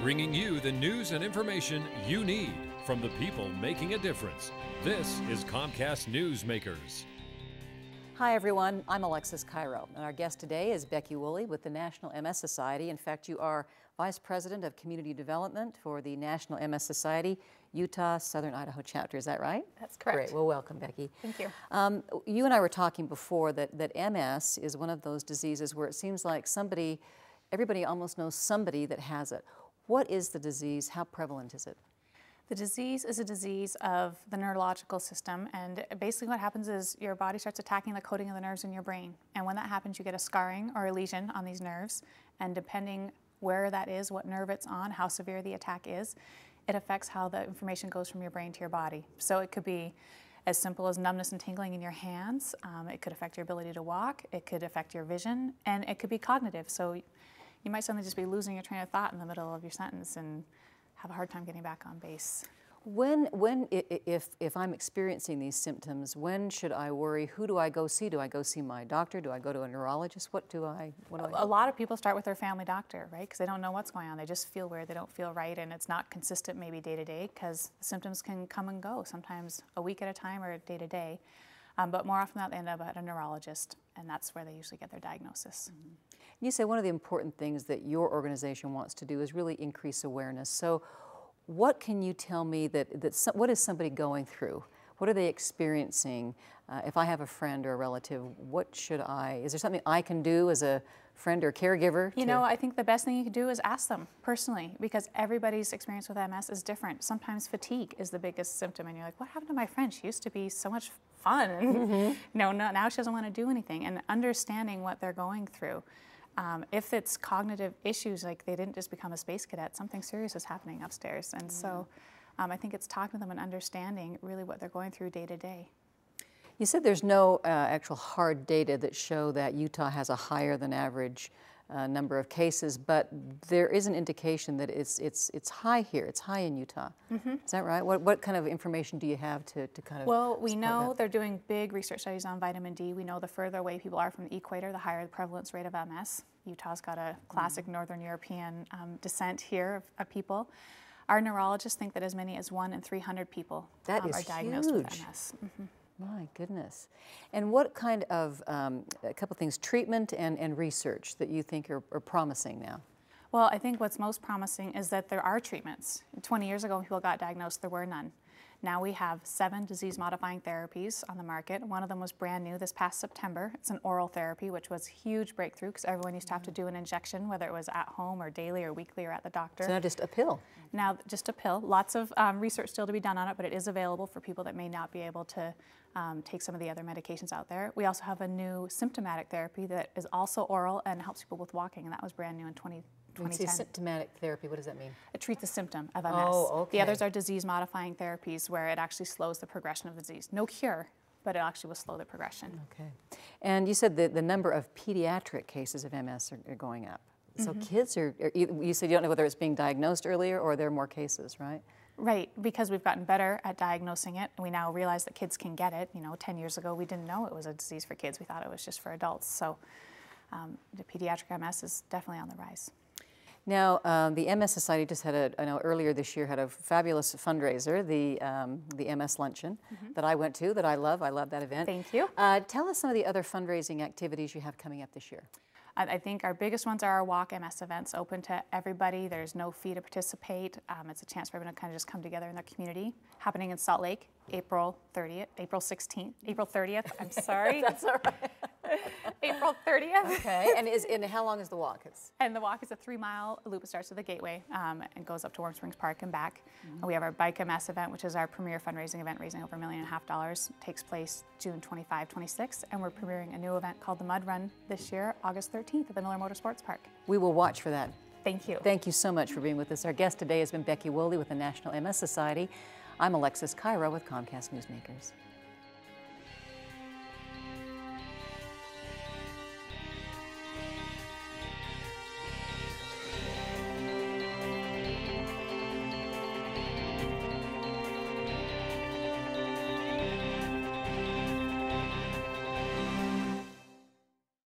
bringing you the news and information you need from the people making a difference. This is Comcast Newsmakers. Hi everyone, I'm Alexis Cairo, and our guest today is Becky Woolley with the National MS Society. In fact, you are Vice President of Community Development for the National MS Society, Utah Southern Idaho chapter. Is that right? That's correct. Great. Well, welcome, Becky. Thank you. You and I were talking before that MS is one of those diseases where it seems like everybody almost knows somebody that has it. What is the disease? How prevalent is it? The disease is a disease of the neurological system, and basically what happens is your body starts attacking the coating of the nerves in your brain. And when that happens, you get a scarring or a lesion on these nerves, and depending where that is, what nerve it's on, how severe the attack is, it affects how the information goes from your brain to your body. So it could be as simple as numbness and tingling in your hands. It could affect your ability to walk. It could affect your vision, and it could be cognitive. So you might suddenly just be losing your train of thought in the middle of your sentence and have a hard time getting back on base. If I'm experiencing these symptoms, when should I worry? Who do I go see? Do I go see my doctor? Do I go to a neurologist? What do I do? A lot of people start with their family doctor, right? Because they don't know what's going on. They just feel weird. They don't feel right, and it's not consistent maybe day to day because the symptoms can come and go, sometimes a week at a time or day to day. But more often than not, they end up at a neurologist, and that's where they usually get their diagnosis. Mm-hmm. You say one of the important things that your organization wants to do is really increase awareness. So what can you tell me what is somebody going through? What are they experiencing? If I have a friend or a relative, is there something I can do as a friend or caregiver? You know, I think the best thing you can do is ask them personally, because everybody's experience with MS is different. Sometimes fatigue is the biggest symptom, and you're like, what happened to my friend? She used to be so much fun. Mm-hmm. Now she doesn't want to do anything. And understanding what they're going through. If it's cognitive issues, like they didn't just become a space cadet, something serious is happening upstairs. And so I think it's talking to them and understanding really what they're going through day to day. You said there's no actual hard data that show that Utah has a higher than average number of cases, but there is an indication that it's high here. It's high in Utah. Mm-hmm. Is that right? What kind of information do you have to kind of? Well, we know they're doing big research studies on vitamin D. We know the further away people are from the equator, the higher the prevalence rate of MS. Utah's got a classic Northern European descent here of people. Our neurologists think that as many as 1 in 300 people are diagnosed with MS. Mm-hmm. My goodness. And what kind of, a couple things, treatment and research that you think are promising now? Well, I think what's most promising is that there are treatments. 20 years ago when people got diagnosed, there were none. Now we have 7 disease-modifying therapies on the market. One of them was brand new this past September. It's an oral therapy, which was a huge breakthrough because everyone used to have to do an injection, whether it was at home or daily or weekly or at the doctor. So now just a pill? Now just a pill. Lots of research still to be done on it, but it is available for people that may not be able to take some of the other medications out there. We also have a new symptomatic therapy that is also oral and helps people with walking, and that was brand new in 2010. When you say symptomatic therapy, what does that mean? It treats the symptom of MS. Oh, okay. The others are disease-modifying therapies where it actually slows the progression of the disease. No cure, but it actually will slow the progression. Okay. And you said that the number of pediatric cases of MS are going up. So kids you said you don't know whether it's being diagnosed earlier or there are more cases, right? Right, because we've gotten better at diagnosing it. We now realize that kids can get it. 10 years ago, we didn't know it was a disease for kids. We thought it was just for adults. So the pediatric MS is definitely on the rise. Now, the MS Society just had earlier this year had a fabulous fundraiser, the MS Luncheon, that I went to, that I love. I love that event. Thank you. Tell us some of the other fundraising activities you have coming up this year. I think our biggest ones are our Walk MS events, open to everybody. There's no fee to participate. It's a chance for everyone to kind of just come together in their community. Happening in Salt Lake, April 30th, April 30th, I'm sorry. That's all right. April 30th. Okay, and how long is the walk? And the walk is a 3-mile loop. It starts at the Gateway and goes up to Warm Springs Park and back. We have our Bike MS event, which is our premier fundraising event, raising over $1.5 million. Takes place June 25, 26, and we're premiering a new event called the Mud Run this year, August 13th at the Miller Motorsports Park. We will watch for that. Thank you. Thank you so much for being with us. Our guest today has been Becky Woolley with the National MS Society. I'm Alexis Cairo with Comcast Newsmakers.